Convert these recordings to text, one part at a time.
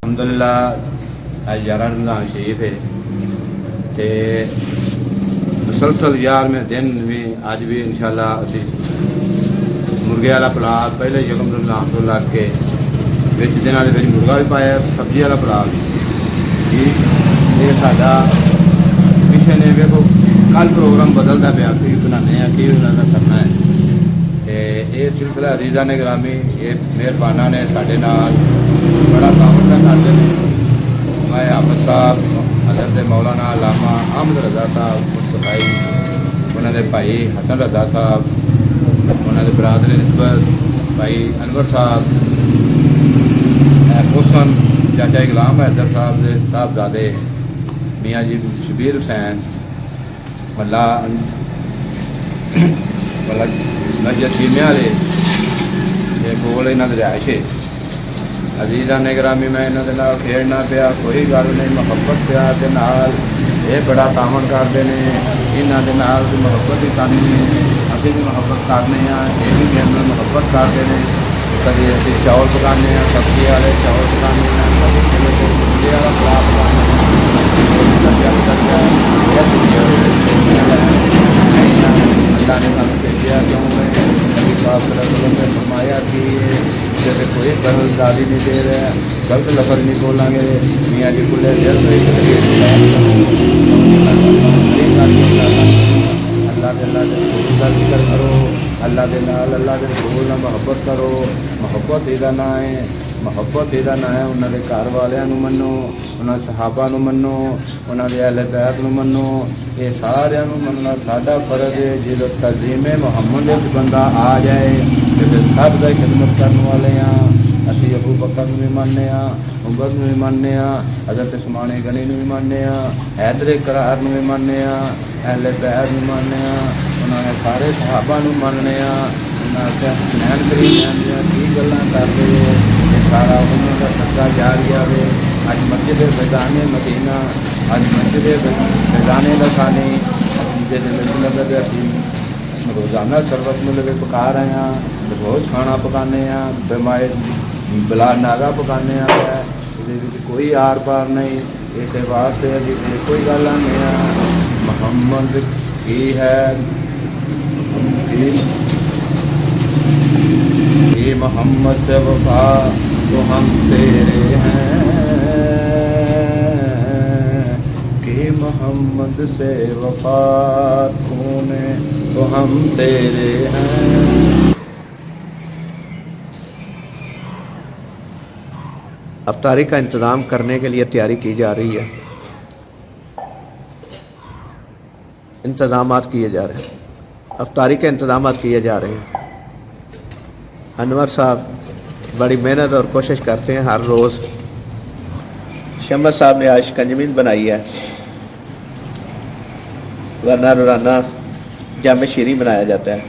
الحمدللہ آج 11 رمضان شریف ہے تے مسلسل 11ویں دن بھی اج بھی انشاءاللہ اسی مرغے والا پلاو پہلے یکم رمضان تو لگ کے وچ دن والے وچ مرغا بھی پایا سبزی والا پلاو جی یہ ساڈا مشن ہے ویکھو کل پروگرام بدلدا پیا کی بنانے ہیں کی انہاں دا کرنا ہے تے یہ سلسلہ عزیزان گرامی یہ مہربانہ نے ساڈے نال بڑا تعاون کرتے ہیں میں احمد صاحب حضرت مولانا علامہ احمد رضا صاحب مصطفی انہوں نے بھائی حسن رضا صاحب انہوں نے برادر نسبت بھائی انور صاحب محسن چاچا غلام حیدر صاحب کے صاحبزادے میاں جی شبیر حسین ملا مسجد سیمیا والے کول یہاں کی رہائش ہے عزیزان گرامی میں یہاں کے کھیلنا پیا کوئی گل نہیں محبت پیار کے نال یہ بڑا تعاون کرتے ہیں یہاں کے نال محبت ہی کرنی ہے اسی بھی محبت کرنے ہیں یہ بھی میرے نال محبت کرتے ہیں کبھی اسی چاول پکانے ہیں سبزی والے چاول پکانے ہیں کبھی مرغے والا پلاو پکانے ہیں اللہ نے سانوں بھیجا کیوں میں نے فرمایا کہ جیسے کوئی غلط گالی نہیں دے رہے غلط لفظ نہیں بولیں گے میاں جی کھلے دل سے اللہ کے رسول کا ذکر کرو اللہ کے نال اللہ کے رسول نال محبت کرو محبت یہ نام ہے محبت یہ نام ہے انہوں کے گھر والوں منو انہوں صحابہ منو انہوں کے اہل بیت منو یہ سارا مننا ساڈا فرض ہے جب تنظیم محمد بندہ آ جائے تو سب کی خدمت کرنے والے ہاں اسی ابو بکر بھی ماننے ہاں عمر بھی ماننے ہاں حضرت عثمان غنی بھی ماننے ہاں حیدر قرار بھی ماننے ہاں اہل بیت بھی ماننے ہاں انہوں نے سارے صحابہ ماننے ہاں حسنین کریم کی گلاں کرتے ہو یہ سارا انہوں کا صدقہ جاریہ ہے اج مسجد فیضان مدینہ اج مسجد فیضان لسانی لگے اسی روزانہ سربت میں لگے پکا رہے ہیں روز کھانا پکانے ہیں بیمار بلا ناگا پکانے ہیں کوئی آر پار نہیں اس واسطے کوئی گل نہیں ہے محمد کی ہے کہ محمد سے وفا تو ہم تیرے ہیں کہ محمد سے وفا نے تو ہم تیرے ہیں. افطاری کا انتظام کرنے کے لیے تیاری کی جا رہی ہے انتظامات کیے جا رہے ہیں افطاری کے انتظامات کیے جا رہے ہیں. انور صاحب بڑی محنت اور کوشش کرتے ہیں ہر روز. شمس صاحب نے آج شکنجی بنائی ہے ورنہ روزانہ جامع شیریں بنایا جاتا ہے.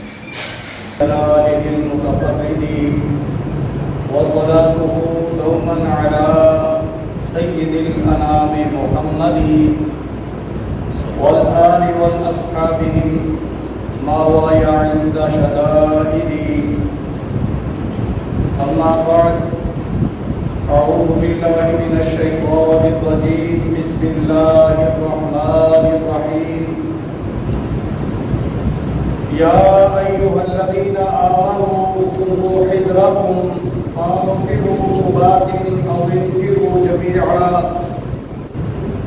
سید الانام محمد والآل والاصحابهم ما وایا عند شدائد. اما بعد اعوذ باللہ من الشیطان الرجیم بسم اللہ الرحمن الرحیم. یا ایھا الذین آمنوا خذوا حذرکم فانفروا ثبات او انفروا جمیعا.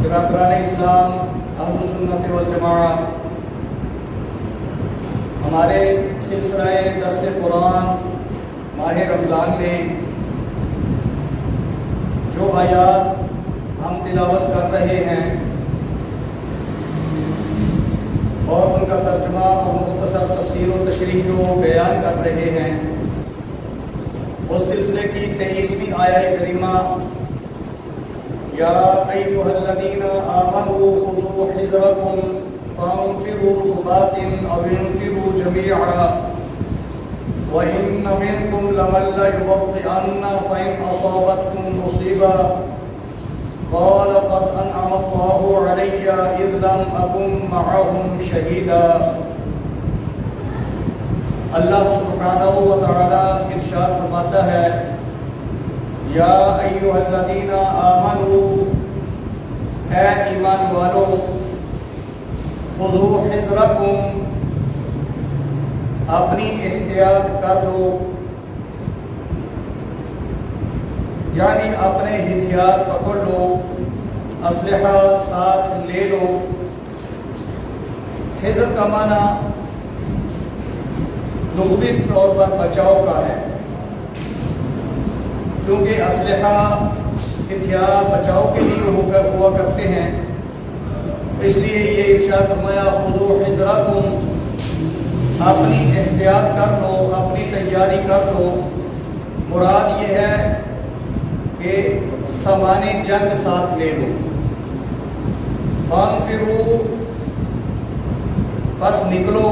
برادران اسلام اہل سنت والجماعہ، ہمارے سلسلہ درس قرآن ماہ رمضان میں جو آیات ہم تلاوت کر رہے ہیں اور ان کا ترجمہ اور مختصر تفسیر و تشریح جو بیان کر رہے ہیں، اس سلسلے کی 23ویں آیہ کریمہ یا ایھا الذین آمنوا خذوا حذرکم فانفروا ثبات او انفروا جمیعا وَإِنَّ مِنْكُمْ لَمَن لَّيُبَطِّئَنَّ فَإِنْ أَصَابَتْكُم مُّصِيبَةٌ قَالَ قَدْ أَنْعَمَ اللَّهُ عَلَيَّ إِذْ لَمْ أَكُن مَّعَهُمْ شَهِيدًا. اللہ سبحانہ و تعالی ارشاد فرماتا ہے یا ایھا الذین آمنوا، اے ایمان والو، خذوا حذرکم، اپنی احتیاط کر لو، یعنی اپنے ہتھیار پکڑ لو، اسلحہ ساتھ لے لو۔ حذر کا معنی لغوی طور پر بچاؤ کا ہے، کیونکہ اسلحہ ہتھیار بچاؤ کے لیے ہوا کرتے ہیں، اس لیے یہ ارشاد فرمایا خذوا حذرکم، اپنی احتیاط کر لو، اپنی تیاری کر لو۔ مراد یہ ہے کہ سامان جنگ ساتھ لے لو۔ فانفروا، بس نکلو۔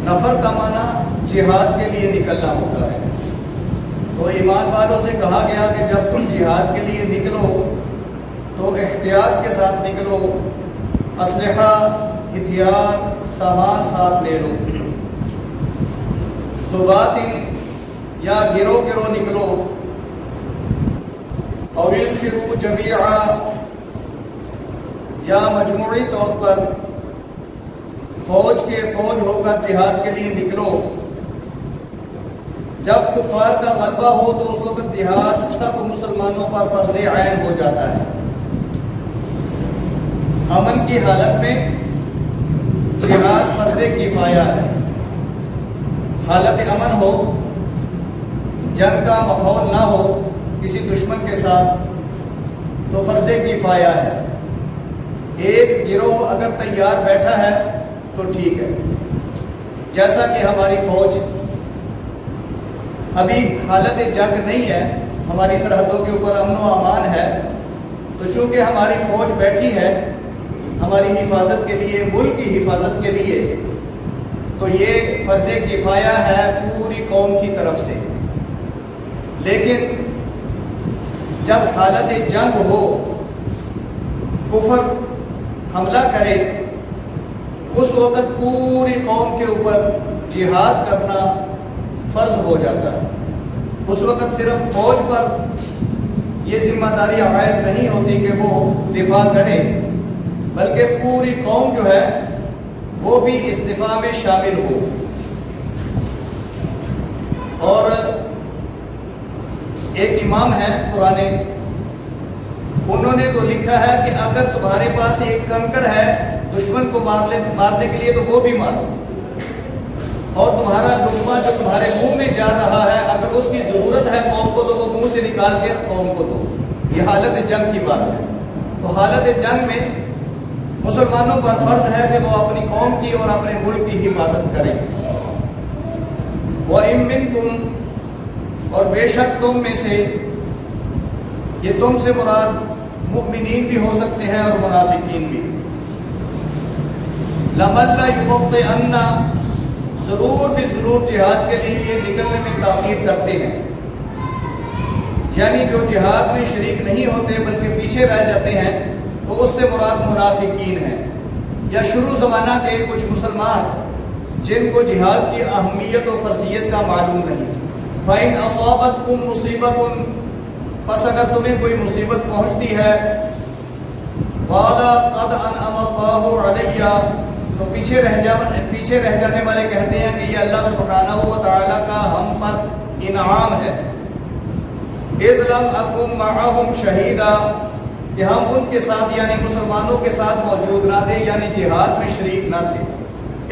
نفر کا معنی جہاد کے لیے نکلنا ہوتا ہے، تو ایمان والوں سے کہا گیا کہ جب تم جہاد کے لیے نکلو تو احتیاط کے ساتھ نکلو، اسلحہ ہتھیار سامان ساتھ لے لو۔ ثباتٍ، یا گرو گرو نکلو، او انفروا جمیعا، یا مجموعی طور پر فوج ہو کر جہاد کے لیے نکلو۔ جب کفار کا غلبہ ہو تو اس وقت جہاد سب مسلمانوں پر فرض عین ہو جاتا ہے۔ امن کی حالت میں جہاد فرض کفایہ ہے، حالت امن ہو، جنگ کا ماحول نہ ہو کسی دشمن کے ساتھ، تو فرض کفایہ ہے۔ ایک گروہ اگر تیار بیٹھا ہے تو ٹھیک ہے، جیسا کہ ہماری فوج ابھی حالت جنگ نہیں ہے، ہماری سرحدوں کے اوپر امن و امان ہے، تو چونکہ ہماری فوج بیٹھی ہے ہماری حفاظت کے لیے، ملک کی حفاظت کے لیے، تو یہ فرض کفایہ ہے پوری قوم کی طرف سے۔ لیکن جب حالت جنگ ہو، کفر حملہ کرے، اس وقت پوری قوم کے اوپر جہاد کرنا فرض ہو جاتا ہے۔ اس وقت صرف فوج پر یہ ذمہ داری عائد نہیں ہوتی کہ وہ دفاع کرے، بلکہ پوری قوم جو ہے وہ بھی اس دفاع میں شامل ہو۔ اور ایک امام ہیں پرانے، انہوں نے تو لکھا ہے کہ اگر تمہارے پاس ایک کنکر ہے دشمن کو مارنے کے لیے تو وہ بھی مارو، اور تمہارا لقمہ جو تمہارے منہ میں جا رہا ہے اگر اس کی ضرورت ہے قوم کو تو وہ منہ سے نکال کے قوم کو دو۔ یہ حالت جنگ کی بات ہے۔ تو حالت جنگ میں مسلمانوں پر فرض ہے کہ وہ اپنی قوم کی اور اپنے ملک کی حفاظت کریں۔ وَإِن مِّنكُمْ، اور بے شک تم میں سے، یہ تم سے مراد مؤمنین بھی ہو سکتے ہیں اور منافقین بھی، لَمَن لَّيُبَطِّئَنَّ، ضرور بھی ضرور جہاد کے لیے نکلنے میں تاخیر کرتے ہیں، یعنی جو جہاد میں شریک نہیں ہوتے بلکہ پیچھے رہ جاتے ہیں، تو اس سے مراد منافقین ہیں، یا شروع زمانہ کے کچھ مسلمان جن کو جہاد کی اہمیت و فرضیت کا معلوم نہیں۔ فَإِنْ أَصَابَتْكُمْ مُصِيبَةٌ، پس اگر تمہیں کوئی مصیبت پہنچتی ہے، قَالَ قَدْ أَنْعَمَ اللَّهُ عَلَيَّ، تو پیچھے رہ جانے والے کہتے ہیں کہ یہ اللہ سبحانہ و تعالیٰ کا ہم پر انعام ہے۔ إِذْ لَمْ أَكُنْ مَعَهُمْ شَهِيدًا، کہ ہم ان کے ساتھ یعنی مسلمانوں کے ساتھ موجود نہ تھے، یعنی جہاد میں شریک نہ تھے،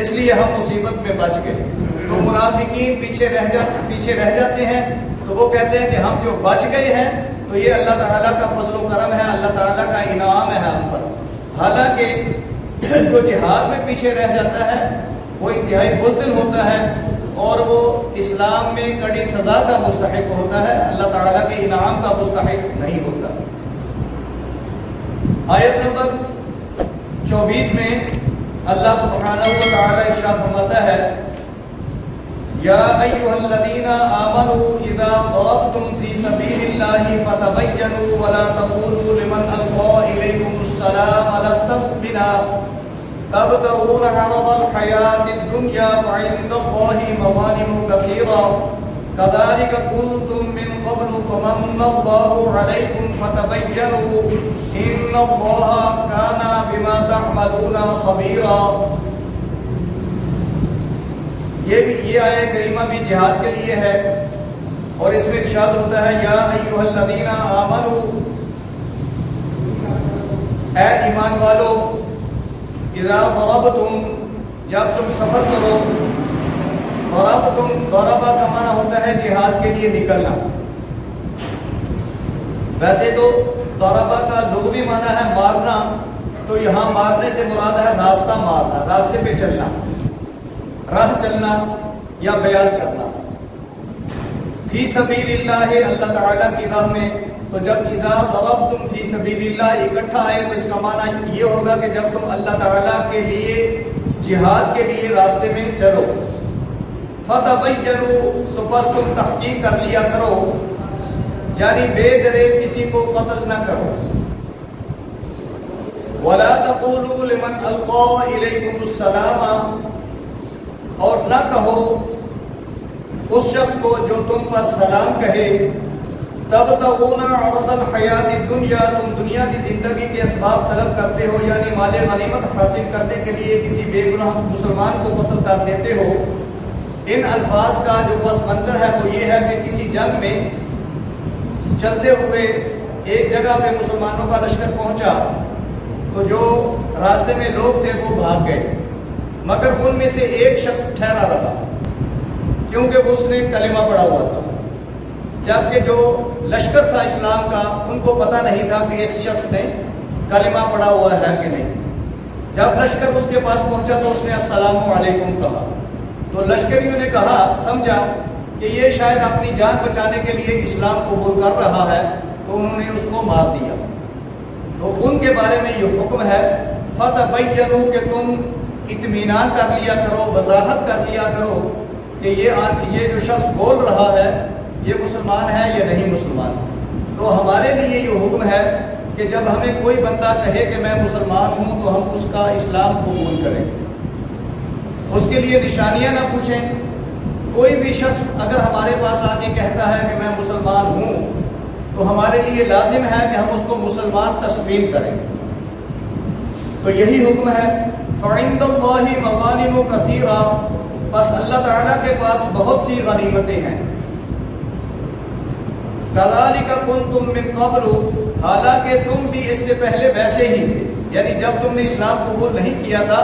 اس لیے ہم مصیبت میں بچ گئے۔ تو منافقین پیچھے رہ جاتے ہیں، تو وہ کہتے ہیں کہ ہم جو بچ گئے ہیں تو یہ اللہ تعالیٰ کا فضل و کرم ہے، اللہ تعالیٰ کا انعام ہے ہم پر۔ حالانکہ جو جہاد میں پیچھے رہ جاتا ہے وہ انتہائی بزدل ہوتا ہے اور وہ اسلام میں کڑی سزا کا مستحق ہوتا ہے، اللہ تعالیٰ کے انعام کا مستحق نہیں ہوتا۔ آیت نمبر 24 میں اللہ سبحانہ و تعالیٰ ارشاد فرماتا ہے، یا ایھا الذین آمنوا اذا ضربتم فی سبیل اللہ فتبینوا ولا تقولوا لمن القی الیکم السلام لست مؤمنا تبتغون عرض الحیاة الدنیا فعند اللہ مغانم کثیرہ كذلك كنتم من قبل فمن الله عليكم فتبينوا إن الله كان بما تعملون خبيرا. یہ آیت کریمہ بھی جہاد کے لیے ہے، اور اس میں ارشاد ہوتا ہے یا ایھا الذین آمنوا، اے ایمان والو، اذا ضربتم، جب تم سفر کرو، ضربہ کا معنی ہوتا ہے جہاد کے لیے نکلنا. ویسے تو ضربہ کا لغوی معنی ہے مارنا، تو یہاں مارنے سے مراد ہے راستہ مارنا، راستے پہ چلنا، راہ چلنا یا بیان کرنا. فی سبیل اللہ، اللہ تعالیٰ کی راہ میں. تو جب اذا ضربتم فی سبیل اللہ اکٹھا آئے تو اس کا معنی یہ ہوگا کہ جب تم اللہ تعالیٰ کے لیے جہاد کے لیے راستے میں چلو. فتبینوا، تو بس تم تحقیق کر لیا کرو، یعنی بے درے کسی کو قتل نہ کرو. ولا تقولوا لمن القى الیکم السلام، اور نہ کہو اس شخص کو جو تم پر سلام کہے. تبتغون عرض الحیات الدنیا، تم دنیا کی زندگی کے اسباب طلب کرتے ہو، یعنی مال غنیمت حاصل کرنے کے لیے کسی بے گناہ مسلمان کو قتل کر دیتے ہو. ان الفاظ کا جو پس منظر ہے وہ یہ ہے کہ کسی جنگ میں چلتے ہوئے ایک جگہ پہ مسلمانوں کا لشکر پہنچا، تو جو راستے میں لوگ تھے وہ بھاگ گئے، مگر ان میں سے ایک شخص ٹھہرا رہا، کیونکہ وہ اس نے کلمہ پڑھا ہوا تھا. جبکہ جو لشکر تھا اسلام کا، ان کو پتہ نہیں تھا کہ اس شخص نے کلمہ پڑھا ہوا ہے کہ نہیں. جب لشکر اس کے پاس پہنچا تو اس نے السلام علیکم کہا. تو لشکریوں نے کہا، سمجھا کہ یہ شاید اپنی جان بچانے کے لیے اسلام قبول کر رہا ہے، تو انہوں نے اس کو مار دیا. تو ان کے بارے میں یہ حکم ہے فتبینوا، کہ تم اطمینان کر لیا کرو، وضاحت کر لیا کرو کہ یہ جو شخص بول رہا ہے یہ مسلمان ہے یا نہیں مسلمان. تو ہمارے لیے یہ حکم ہے کہ جب ہمیں کوئی بندہ کہے کہ میں مسلمان ہوں تو ہم اس کا اسلام قبول کریں، اس کے لیے نشانیاں نہ پوچھیں. کوئی بھی شخص اگر ہمارے پاس آ کے کہتا ہے کہ میں مسلمان ہوں تو ہمارے لیے لازم ہے کہ ہم اس کو مسلمان تسلیم کریں. تو یہی حکم ہے. فَعِندَ اللَّهِ مَغَانِمُ كَثِيرًا، بس اللہ تعالیٰ کے پاس بہت سی غنیمتیں ہیں. كَذَلِكَ كُنْتُم مِّن قَبْلُ، حالانکہ تم بھی اس سے پہلے ویسے ہی تھے، یعنی جب تم نے اسلام قبول نہیں کیا تھا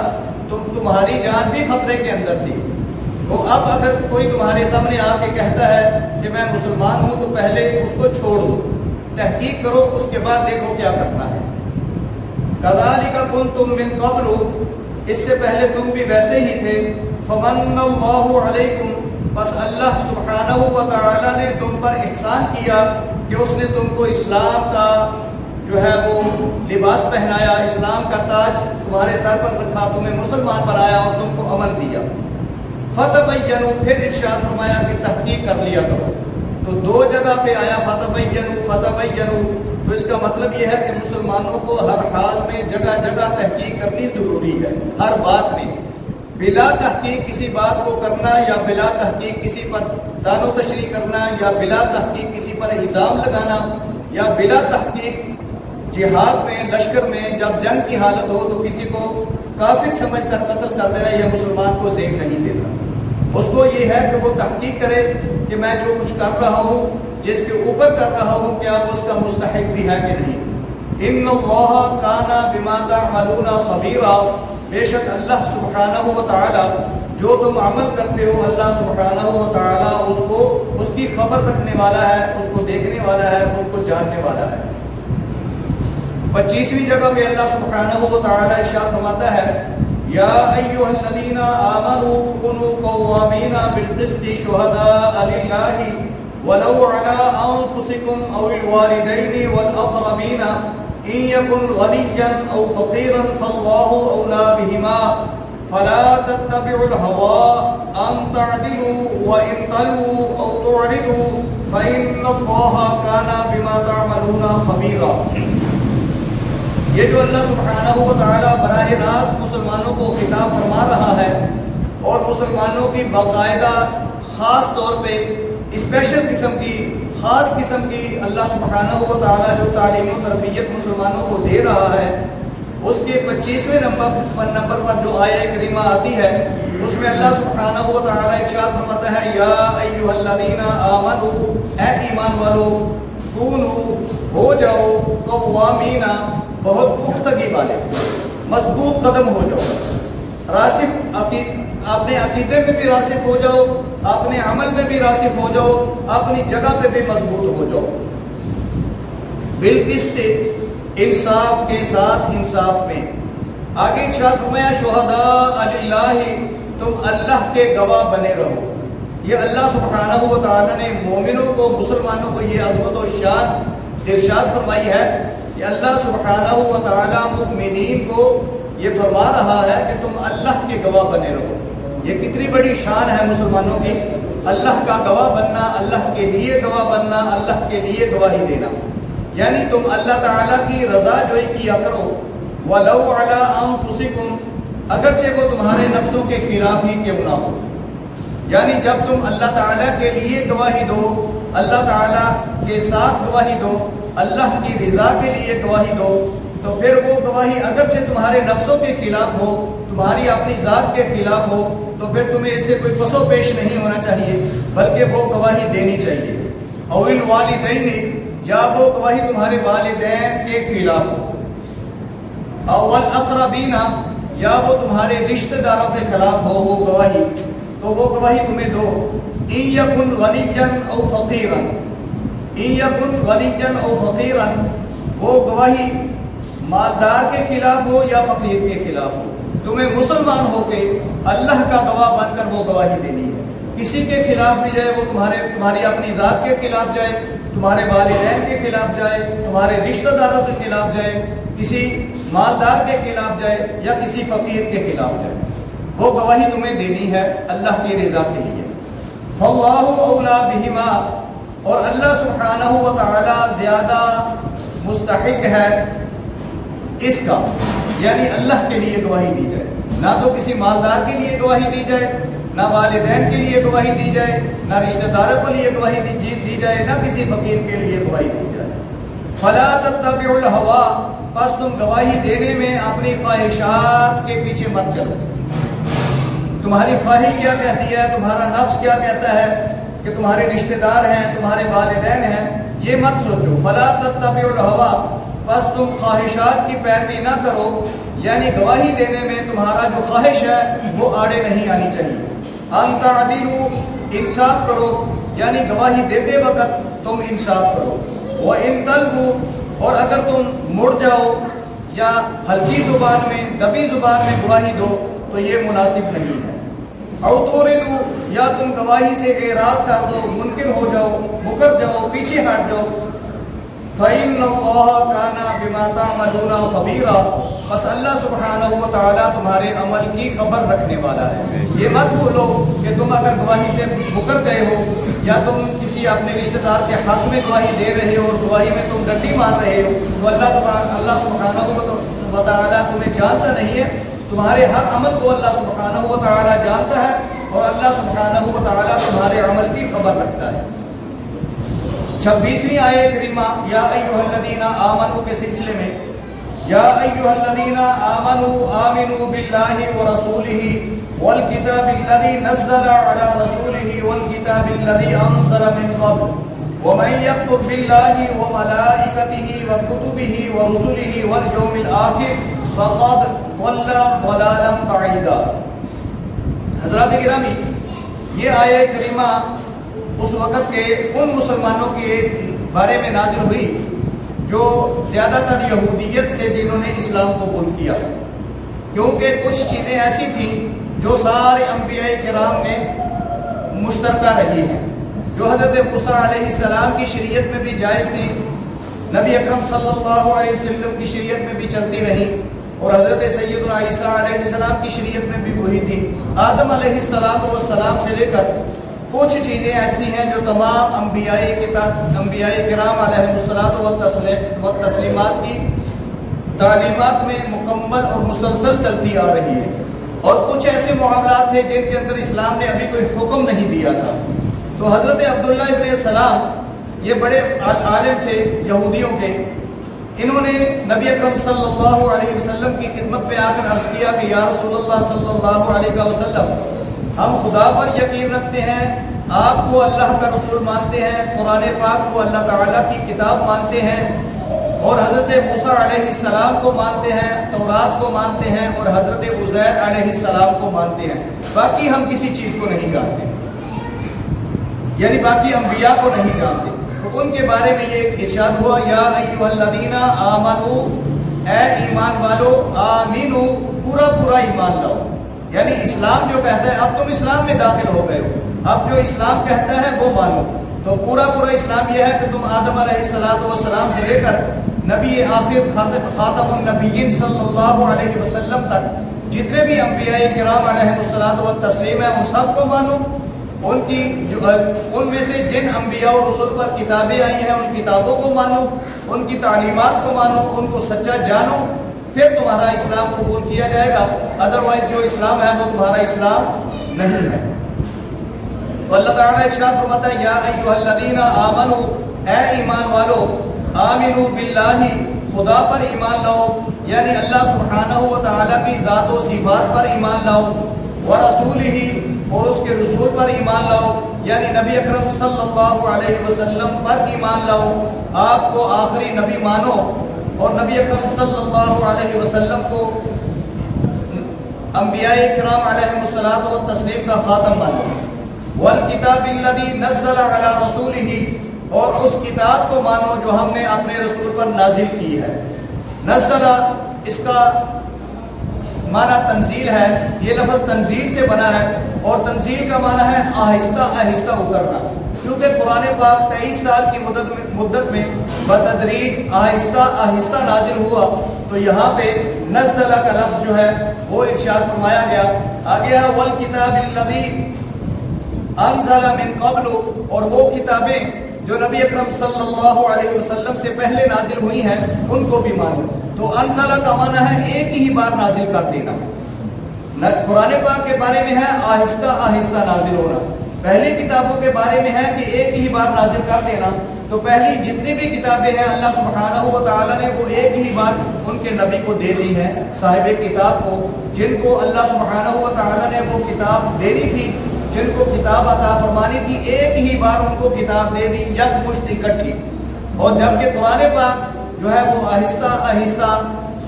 تو تمہاری جان بھی خطرے کے اندر تھی. تو اب اگر کوئی تمہارے سامنے آ کے کہتا ہے کہ میں مسلمان ہوں تو پہلے اس کو چھوڑ دو، تحقیق کرو، اس کے بعد دیکھو کیا کرنا ہے. كَذَلِكَ كُنْتُم مِّن قَبْلُ، اس سے پہلے تم بھی ویسے ہی تھے. فَمَنَّ اللَّهُ عَلَيْكُمْ، بس اللہ سبحانہ و تعالی نے تم پر احسان کیا کہ اس نے تم کو اسلام کا جو ہے وہ لباس پہنایا، اسلام کا تاج تمہارے سر پر رکھا، تمہیں مسلمان بنایا اور تم کو امن دیا. فتبینوا، پھر ارشاد فرمایا کہ تحقیق کر لیا کرو. تو دو جگہ پہ آیا فتبینوا. تو اس کا مطلب یہ ہے کہ مسلمانوں کو ہر حال میں جگہ جگہ تحقیق کرنی ضروری ہے، ہر بات میں. بلا تحقیق کسی بات کو کرنا یا بلا تحقیق کسی پر دان و تشریح کرنا یا بلا تحقیق کسی پر الزام لگانا یا بلا تحقیق جہاد میں، لشکر میں جب جنگ کی حالت ہو تو کسی کو کافر سمجھ کر قتل کر دینا یہ مسلمان کو زیب نہیں دیتا. اس کو یہ ہے کہ وہ تحقیق کرے کہ میں جو کچھ کر رہا ہوں، جس کے اوپر کر رہا ہوں، کیا وہ اس کا مستحق بھی ہے کہ نہیں. ان اللہ کان بما تعملون خبیرا، بے شک اللہ سبحانہ و تعالی جو تم عمل کرتے ہو اللہ سبحانہ و تعالی اس کی خبر رکھنے والا ہے، اس کو دیکھنے والا ہے، اس کو جاننے والا ہے. 25ویں جگہ پہ اللہ سبحانہ و تعالی ارشاد فرماتا ہے یا ایھا الذین آمنوا کونوا قوامین بالقسط شہداء للہ ولو علی انفسکم او الوالدین والاقربین ان یکن غنیا او فقیرا فاللہ اولی بہما فلا تتبعوا الهوى ان تعدلوا وان تلووا او تعرضوا فان اللہ کان بما تعملون خبیرا. یہ جو اللہ سبحانہ و تعالی براہ راست مسلمانوں کو خطاب فرما رہا ہے اور مسلمانوں کی باقاعدہ خاص طور پہ اسپیشل قسم کی، خاص قسم کی اللہ سبحانہ و تعالیٰ جو تعلیم و تربیت مسلمانوں کو دے رہا ہے، اس کے 25ویں نمبر پر جو آیہ کریمہ آتی ہے اس میں اللہ سبحانہ و تعالیٰ ارشاد فرماتا ہے یا ایھا الذین آمنوا، اے ایمان والو، کونوا، ہو جاؤ، قوامین، بہت پختگی والے، مضبوط قدم ہو جاؤ، راسخ اپنے عقیدے میں بھی راسخ ہو جاؤ، اپنے عمل میں بھی راسخ ہو جاؤ، اپنی جگہ پہ بھی مضبوط ہو جاؤ، بالقسط، انصاف کے ساتھ، انصاف میں۔ آگے ارشاد فرمایا شہداء للہ، تم اللہ کے گواہ بنے رہو۔ یہ اللہ سبحانہ و تعالیٰ نے مومنوں کو، مسلمانوں کو یہ عظمت و شان ارشاد فرمائی ہے کہ اللہ سبحانہ و تعالیٰ مؤمنین کو یہ فرما رہا ہے کہ تم اللہ کے گواہ بنے رہو۔ یہ کتنی بڑی شان ہے مسلمانوں کی، اللہ کا گواہ بننا، اللہ کے لیے گواہ بننا، اللہ کے لیے گواہی دینا، یعنی تم اللہ تعالیٰ کی رضا جوئی کیا کرو۔ وَلَوْ عَلَىٰ أَنفُسِكُمْ، اگرچہ وہ تمہارے نفسوں کے خلاف ہی کیوں نہ ہو، یعنی جب تم اللہ تعالیٰ کے لیے گواہی دو، اللہ تعالیٰ کے ساتھ گواہی دو، اللہ کی رضا کے لیے گواہی دو، تو پھر وہ گواہی اگرچہ تمہارے نفسوں کے خلاف ہو، تمہاری اپنی ذات کے خلاف ہو، تو پھر تمہیں اس سے کوئی پس و پیش نہیں ہونا چاہیے، بلکہ وہ گواہی دینی چاہیے۔ اَوِ الْوَالِدَيْنِ، یا وہ گواہی تمہارے والدین کے خلاف ہو، اَوْ الْأَقْرَبِينَ، یا وہ تمہارے رشتہ داروں کے خلاف ہو وہ گواہی، تو وہ گواہی تمہیں دو۔ إِن يَكُنْ غَنِيًّا أَوْ فَقِيرًا، إِن يَكُنْ غَنِيًّا أَوْ فَقِيرًا، وہ گواہی مالدار کے خلاف ہو یا فقیر کے خلاف ہو، تمہیں مسلمان ہو کے اللہ کا گواہ بن کر وہ گواہی دینی ہے۔ کسی کے خلاف بھی جائے، وہ تمہاری اپنی ذات کے خلاف جائے، تمہارے والدین کے خلاف جائے، تمہارے رشتہ داروں کے خلاف جائے، کسی مالدار کے خلاف جائے یا کسی فقیر کے خلاف جائے، وہ گواہی تمہیں دینی ہے اللہ کی رضا کے لیے۔ فاللہ اولیٰ بہما، اور اللہ سبحانہ و تعالی زیادہ مستحق ہے اس کا، یعنی اللہ کے لیے گواہی دی جائے، نہ تو کسی مالدار کے لیے گواہی دی جائے، نہ والدین کے لیے گواہی دی جائے، نہ رشتہ داروں کے لیے گواہی دی جائے، نہ کسی فقیر کے لیے گواہی دی جائے۔ فلا تتبعوا الہویٰ، پس تم گواہی دینے میں اپنی خواہشات کے پیچھے مت چلو۔ تمہاری خواہش کیا کہتی ہے، تمہارا نفس کیا کہتا ہے کہ تمہارے رشتہ دار ہیں، تمہارے والدین ہیں، یہ مت سوچو۔ فلا تتبعوا الہویٰ، پس تم خواہشات کی پیروی نہ کرو، یعنی گواہی دینے میں تمہارا جو خواہش ہے وہ آڑے نہیں آنی چاہیے۔ ان تعدلوا، انصاف کرو، یعنی گواہی دیتے وقت تم انصاف کرو۔ وَإِن تَلْوُوا، اور اگر تم مڑ جاؤ یا ہلکی زبان میں، دبی زبان میں گواہی دو تو یہ مناسب نہیں ہے۔ او توردو، یا تم گواہی سے اعراض کر دو، منکر ہو جاؤ، مکر جاؤ، پیچھے ہٹ جاؤ۔ فَإِنَّ اللَّهَ كَانَ بِمَا تَعْمَلُونَ خَبِيرًا، بس اللہ سبحانہ و تعالیٰ تمہارے عمل کی خبر رکھنے والا ہے۔ یہ مت بھولو کہ تم اگر گواہی سے مکر گئے ہو یا تم کسی اپنے رشتہ دار کے حق میں گواہی دے رہے ہو اور گواہی میں تم ڈنڈی مار رہے ہو تو اللہ سبحانہ و تعالیٰ تمہیں جانتا نہیں ہے۔ تمہارے ہر عمل کو اللہ سبحانہ و تعالیٰ جانتا ہے اور اللہ سبحانہ و تعالیٰ تمہارے عمل کی خبر رکھتا ہے۔ 26ویں آیہ کریمہ یا ایھا الذین آمنوا کے سلسلے میں، یا ایھا الذین آمنوا آمنوا باللہ ورسولہ والکتاب الذی نزل علی رسولہ والکتاب الذی انزل من قبل ومن یکفر باللہ وملائکتہ وکتبہ ورسلہ والیوم الآخر فقد ضل ضلالا بعیدا۔ حضرات گرامی، یہ آیہ کریمہ اس وقت کے ان مسلمانوں کے بارے میں نازل ہوئی جو زیادہ تر یہودیت سے جنہوں نے اسلام قبول کیا، کیونکہ کچھ چیزیں ایسی تھیں جو سارے انبیاء کرام میں مشترکہ رہی ہیں، جو حضرت موسیٰ علیہ السلام کی شریعت میں بھی جائز تھیں، نبی اکرم صلی اللہ علیہ وسلم کی شریعت میں بھی چلتی رہیں، اور حضرت سیدنا عیسیٰ علیہ السلام کی شریعت میں بھی وہی تھی۔ آدم علیہ السلام سے لے کر کچھ چیزیں ایسی ہیں جو تمام انبیاء کرام علیہ الصلوۃ والتسلیمات کی تعلیمات میں مکمل اور مسلسل چلتی آ رہی ہے، اور کچھ ایسے معاملات تھے جن کے اندر اسلام نے ابھی کوئی حکم نہیں دیا تھا، تو حضرت عبداللہ ابن سلام یہ بڑے عالم تھے یہودیوں کے. انہوں نے نبی اکرم صلی اللہ علیہ وسلم کی خدمت میں آ کر عرض کیا کہ یا رسول اللہ صلی اللہ علیہ وسلم، ہم خدا پر یقین رکھتے ہیں، آپ کو اللہ کا رسول مانتے ہیں، قرآن پاک کو اللہ تعالیٰ کی کتاب مانتے ہیں، اور حضرت موسیٰ علیہ السلام کو مانتے ہیں، تورات کو مانتے ہیں، اور حضرت عزیر علیہ السلام کو مانتے ہیں. باقی ہم کسی چیز کو نہیں جانتے، یعنی باقی انبیاء کو نہیں جانتے. تو ان کے بارے میں یہ ارشاد ہوا، یا ایھا الذین آمنوا، اے ایمان والو، آمینو، پورا پورا ایمان لاؤ. یعنی اسلام جو کہتا ہے، اب تم اسلام میں داخل ہو گئے ہو، اب جو اسلام کہتا ہے وہ مانو. تو پورا پورا اسلام یہ ہے کہ تم آدم علیہ السلام سے لے کر نبی آخر خاتم النبیین صلی اللہ علیہ وسلم تک جتنے بھی انبیاء کرام علیہ الصلوۃ والتسلیم ہیں، ان سب کو مانو. ان میں سے جن انبیاء و رسول پر کتابیں آئی ہیں ان کتابوں کو مانو، ان کی تعلیمات کو مانو، ان کو سچا جانو، پھر تمہارا اسلام قبول کیا جائے گا. ادروائز جو اسلام ہے وہ تمہارا اسلام نہیں ہے. تو اللہ تعالیٰ ارشاد فرماتا ہے، یا ایھا الذین آمنوا، اے ایمان والو، آمنوا باللہ، خدا پر ایمان لاؤ، یعنی اللہ سبحانہ و تعالیٰ کی ذات و صفات پر ایمان لاؤ، ورسولہ، اور اس کے رسول پر ایمان لاؤ، یعنی نبی اکرم صلی اللہ علیہ وسلم پر ایمان لاؤ. آپ کو آخری نبی مانو اور نبی اکرم صلی اللہ علیہ وسلم کو انبیاء کرام علیہ الصلوۃ والتسلیم کا خاتم مانو. والکتاب الذی نزل علی رسولہ، اور اس کتاب کو مانو جو ہم نے اپنے رسول پر نازل کی ہے. نزل، اس کا معنی تنزیل ہے، یہ لفظ تنزیل سے بنا ہے، اور تنزیل کا معنی ہے آہستہ آہستہ اترنا. چونکہ قرآن پاک 23 سال کی مدت میں بتدریج آہستہ آہستہ نازل ہوا، تو یہاں پہ نزل کا لفظ جو ہے وہ ارشاد فرمایا گیا. آگے ہے والکتاب الذی انزل من قبل، اور وہ کتابیں جو نبی اکرم صلی اللہ علیہ وسلم سے پہلے نازل ہوئی ہیں ان کو بھی مانو. تو انزل کا معنی ہے ایک ہی بار نازل کر دینا. قرآن پاک کے بارے میں ہے آہستہ آہستہ نازل ہونا. پہلی کتابوں کے بارے میں ہے کہ ایک ہی بار نازل کر دینا. تو پہلی جتنی بھی کتابیں ہیں اللہ سبحانہ و تعالیٰ نے وہ ایک ہی بار ان کے نبی کو دے دی ہیں، صاحب کتاب کو، جن کو اللہ سبحانہ و تعالیٰ نے وہ کتاب دینی تھی، جن کو کتاب عطا فرمانی تھی، ایک ہی بار ان کو کتاب دے دی، یک مشت اکٹھی. اور جبکہ قرآن پاک جو ہے وہ آہستہ آہستہ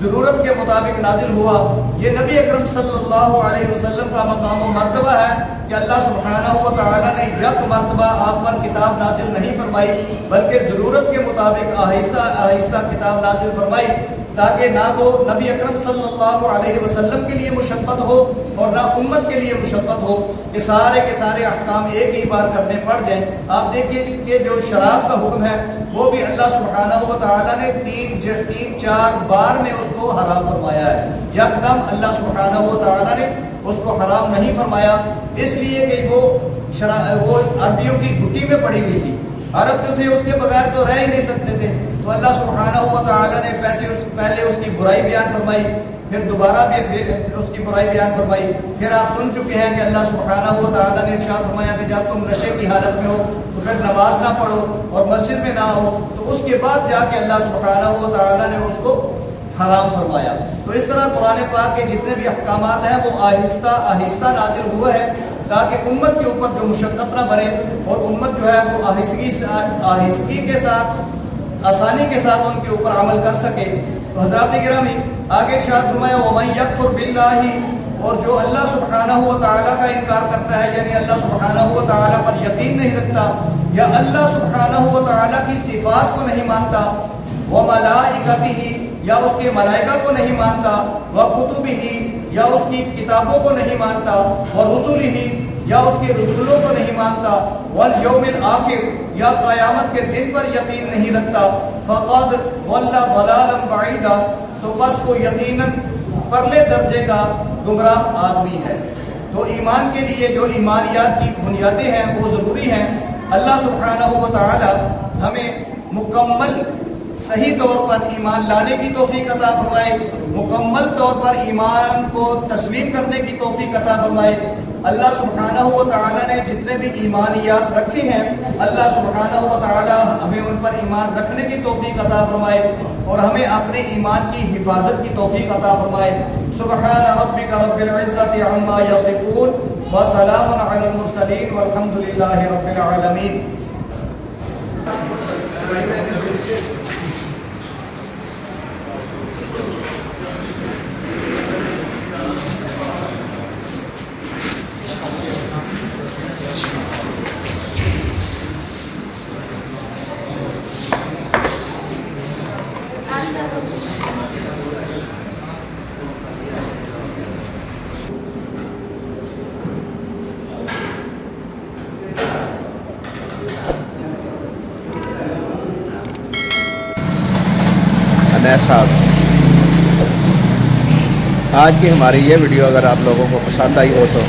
ضرورت کے مطابق نازل ہوا. یہ نبی اکرم صلی اللہ علیہ وسلم کا مقام و مرتبہ ہے کہ اللہ سبحانہ و تعالیٰ نے یک مرتبہ آپ پر کتاب نازل نہیں فرمائی، بلکہ ضرورت کے مطابق آہستہ آہستہ کتاب نازل فرمائی، تاکہ نہ تو نبی اکرم صلی اللہ علیہ وسلم کے لیے مشقت ہو اور نہ امت کے لیے مشقت ہو کہ سارے کے سارے احکام ایک ہی بار کرنے پڑ جائیں. آپ دیکھیے کہ جو شراب کا حکم ہے وہ بھی اللہ سبحانہ و تعالیٰ نے تین چار بار میں اس کو حرام فرمایا ہے. یکدم اللہ سبحانہ و تعالیٰ نے اس کو حرام نہیں فرمایا، اس لیے کہ وہ عربیوں کی گھٹی میں پڑی ہوئی تھی. عرب جو تھے اس کے بغیر تو رہ ہی نہیں سکتے تھے. تو اللہ سبحانہ و تعالیٰ نے پہلے اس کی برائی بیان فرمائی، پھر دوبارہ بھی اس کی برائی بیان فرمائی. پھر آپ سن چکے ہیں کہ اللہ سبحانہ و تعالیٰ نے ارشاد فرمایا کہ جب تم نشے کی حالت میں ہو تو پھر نماز نہ پڑھو اور مسجد میں نہ ہو. تو اس کے بعد جا کے اللہ سبحانہ و تعالیٰ نے اس کو حرام فرمایا. تو اس طرح قرآن پاک کے جتنے بھی احکامات ہیں وہ آہستہ آہستہ نازل ہوئے ہیں، تاکہ امت کے اوپر جو مشقت نہ بنے اور امت جو ہے وہ آہستگی کے ساتھ، آسانی کے ساتھ ان کے اوپر عمل کر سکے. تو حضرات گرامی آگے ارشاد فرمایا وَمَن يَكْفُرْ بِاللَّهِ، اور جو اللہ سبحانہ و تعالیٰ کا انکار کرتا ہے، یعنی اللہ سبحانہ و تعالیٰ پر یقین نہیں رکھتا یا اللہ سبحانہ و تعالیٰ کی صفات کو نہیں مانتا، وَمَلَائِكَتِهِ، یا اس کے ملائکہ کو نہیں مانتا، وَكُتُبِهِ، یا اس کی کتابوں کو نہیں مانتا، وَرُسُلِهِ، یا اس کے رسولوں کو نہیں مانتا، وَالْيَوْمِ الْآخِرِ، یا قیامت کے دن پر یقین نہیں رکھتا، فَقَدْ ضَلَّ ضَلَالًا بَعِيدًا، تو بس وہ یقیناً پرلے درجے کا گمراہ آدمی ہے. تو ایمان کے لیے جو ایمانیات کی بنیادیں ہیں وہ ضروری ہیں. اللہ سبحانہ و تعالی ہمیں مکمل صحیح طور پر ایمان لانے کی توفیق عطا فرمائے، مکمل طور پر ایمان کو تسلیم کرنے کی توفیق عطا فرمائے۔ اللہ سبحانہ و تعالیٰ نے جتنے بھی ایمانیات رکھے ہیں، اللہ سبحانہ و تعالیٰ ہمیں ان پر ایمان رکھنے کی توفیق عطا فرمائے اور ہمیں اپنے ایمان کی حفاظت کی توفیق عطا فرمائے۔ سبحان ربک رب العزت عما یصفون وسلام علی المرسلین والحمد للہ رب العالمین۔ انیس صاحب، آج کی ہماری یہ ویڈیو اگر آپ لوگوں کو پسند آئی ہو تو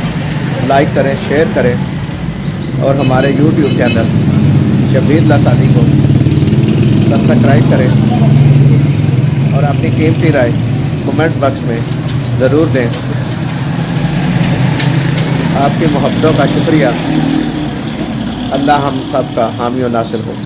لائک کریں، شیئر کریں اور ہمارے یوٹیوب چینل شبیر لاسانی کو سبسکرائب کریں اور اپنی قیمتی رائے کمنٹ باکس میں ضرور دیں۔ آپ کی محبتوں کا شکریہ۔ اللہ ہم سب کا حامی و ناصر ہو۔